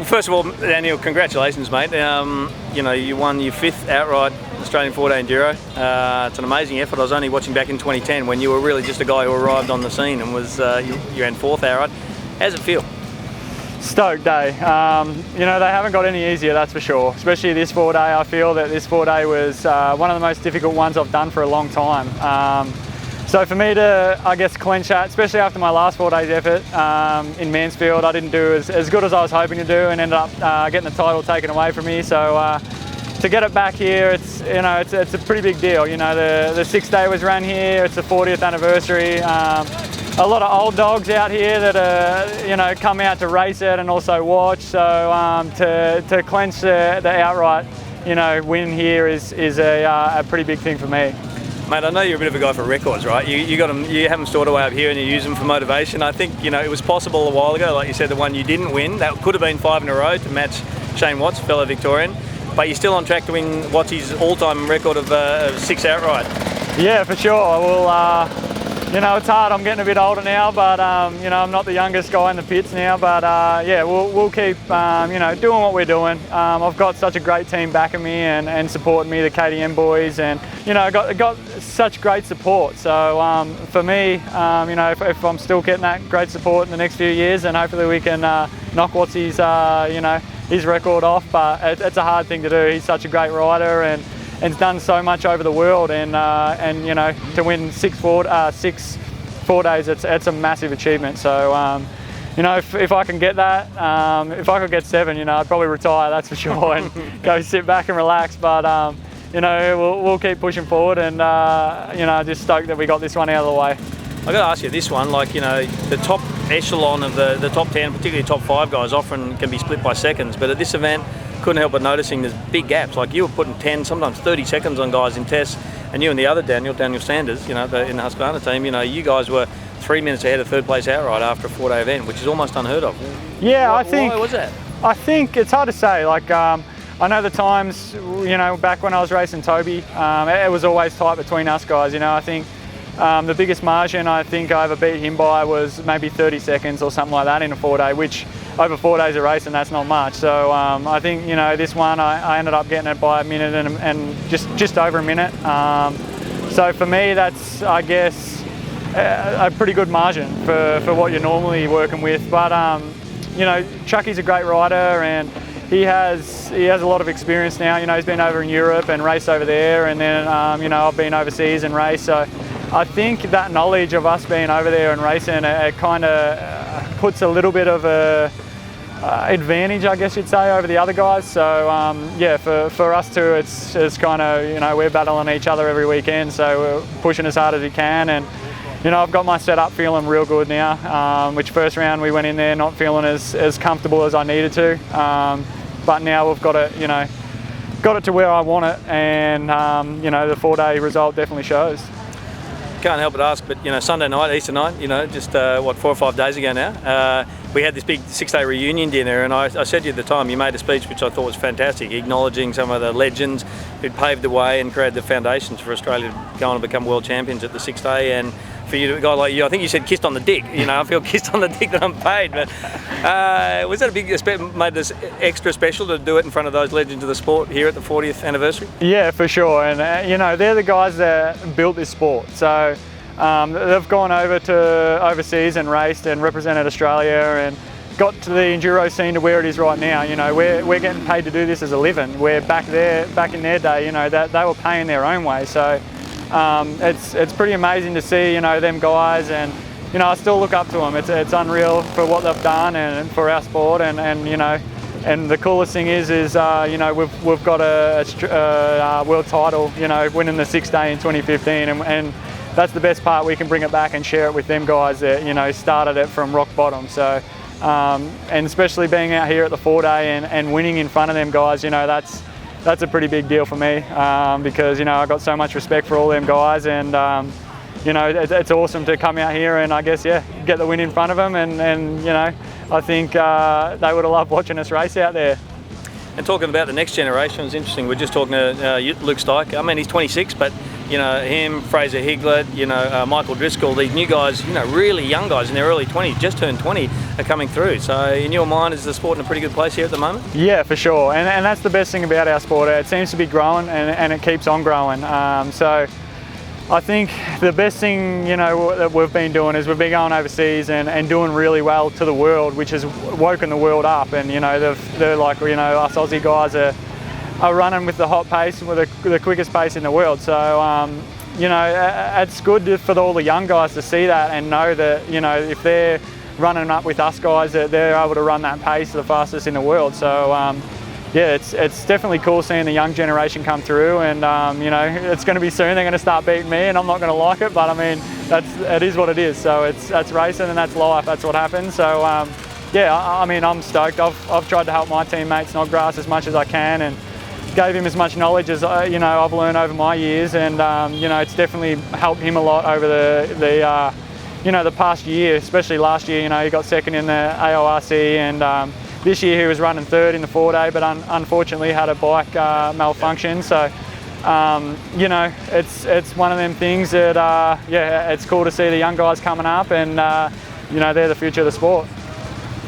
First of all, Daniel, congratulations, mate. You know, you won your 5th outright Australian 4-day Enduro. It's an amazing effort. I was only watching back in 2010 when you were really just a guy who arrived on the scene and was you ran 4th outright. How's it feel? Stoked day. You know, they haven't got any easier, that's for sure. Especially this 4-day. I feel that this 4-day was one of the most difficult ones I've done for a long time. So for me to, I guess, clinch that, especially after my last 4 days effort in Mansfield, I didn't do as good as I was hoping to do, and ended up getting the title taken away from me. So to get it back here, it's a pretty big deal. You know, the 6-day was run here. It's the 40th anniversary. A lot of old dogs out here that come out to race it and also watch. So to clinch the outright, win here is a pretty big thing for me. Mate, I know you're a bit of a guy for records, right? You have them stored away up here and you use them for motivation. I think, it was possible a while ago, like you said, the one you didn't win, that could have been 5 in a row to match Shane Watts, fellow Victorian, but you're still on track to win Watts' all-time record of 6 outright. Yeah, for sure. Well, it's hard. I'm getting a bit older now, but I'm not the youngest guy in the pits now. But yeah, we'll keep doing what we're doing. I've got such a great team backing me and supporting me, the KTM boys, and I got such great support. So for me, if I'm still getting that great support in the next few years, then hopefully we can knock what's his record off. But it's a hard thing to do. He's such a great rider and done so much over the world, and to win 6 4 days, it's a massive achievement. So if I can get that, if I could get 7, I'd probably retire, that's for sure, and go sit back and relax. But we'll keep pushing forward, and just stoked that we got this one out of the way. I've got to ask you, this one, the top echelon of the top 10, particularly top 5 guys, often can be split by seconds, but at this event, couldn't help but noticing there's big gaps. Like, you were putting 10, sometimes 30 seconds on guys in tests, and you and the other Daniel Sanders, in the Husqvarna team, you guys were 3 minutes ahead of 3rd place outright after a 4-day event, which is almost unheard of. Yeah, why was that? I think it's hard to say. I know the times, back when I was racing Toby, it was always tight between us guys. I think the biggest margin I think I ever beat him by was maybe 30 seconds or something like that in a 4-day, which over 4 days of racing, that's not much. So I think, this one I ended up getting it by a minute and just over a minute. So for me, that's, I guess, a pretty good margin for what you're normally working with. But Chucky's a great rider, and he has a lot of experience now. He's been over in Europe and raced over there, and then I've been overseas and raced. So I think that knowledge of us being over there and racing, it kind of puts a little bit of a advantage, I guess you'd say, over the other guys. So yeah, for us too, it's kind of, we're battling each other every weekend, so we're pushing as hard as we can. And I've got my setup feeling real good now, which first round we went in there not feeling as comfortable as I needed to, but now we've got it to where I want it, and the 4-day result definitely shows. Can't help but ask, but Sunday night, Easter night, just 4 or 5 days ago now, we had this big 6-day reunion dinner, and I said to you at the time, you made a speech which I thought was fantastic, acknowledging some of the legends who'd paved the way and created the foundations for Australia to go on and become world champions at the 6-day. And for you, a guy like you, I think you said kissed on the dick. I feel kissed on the dick that I'm paid. But was that a big made this extra special to do it in front of those legends of the sport here at the 40th anniversary? Yeah, for sure. And they're the guys that built this sport. So they've gone over to overseas and raced and represented Australia and got to the enduro scene to where it is right now. We're getting paid to do this as a living. We're back in their day, that they were paying their own way. So it's pretty amazing to see, them guys, and I still look up to them. It's unreal for what they've done and for our sport, and the coolest thing is we've got a world title, winning the 6-day in 2015, and that's the best part. We can bring it back and share it with them guys that started it from rock bottom. So and especially being out here at the 4-day and winning in front of them guys, that's a pretty big deal for me, because I got so much respect for all them guys, and it's awesome to come out here and, I guess, get the win in front of them, and I think they would have loved watching us race out there. And talking about the next generation, it's interesting. We're just talking to Luke Stike. I mean, he's 26, but you know, him, Fraser Higlett, you know, Michael Driscoll, these new guys, you know, really young guys in their early 20s, just turned 20, are coming through. So in your mind, is the sport in a pretty good place here at the moment? Yeah, for sure. And that's the best thing about our sport. It seems to be growing, and it keeps on growing. So I think the best thing, you know, that we've been doing is we've been going overseas and doing really well to the world, which has woken the world up. And, you know, they're like, you know, us Aussie guys are running with the hot pace, with the quickest pace in the world. So, you know, it's good for all the young guys to see that and know that, you know, if they're running up with us guys, that they're able to run that pace the fastest in the world. So, yeah, it's definitely cool seeing the young generation come through, and you know, it's going to be soon. They're going to start beating me, and I'm not going to like it. But I mean, it is what it is. So that's racing, and that's life. That's what happens. So yeah, I mean, I'm stoked. I've tried to help my teammate Snodgrass as much as I can, and gave him as much knowledge as you know I've learned over my years, and you know, it's definitely helped him a lot over the you know, the past year, especially last year. You know, he got second in the AORC, and this year he was running third in the 4DE, but unfortunately had a bike malfunction. So, you know, it's one of them things that, yeah, it's cool to see the young guys coming up, and, you know, they're the future of the sport.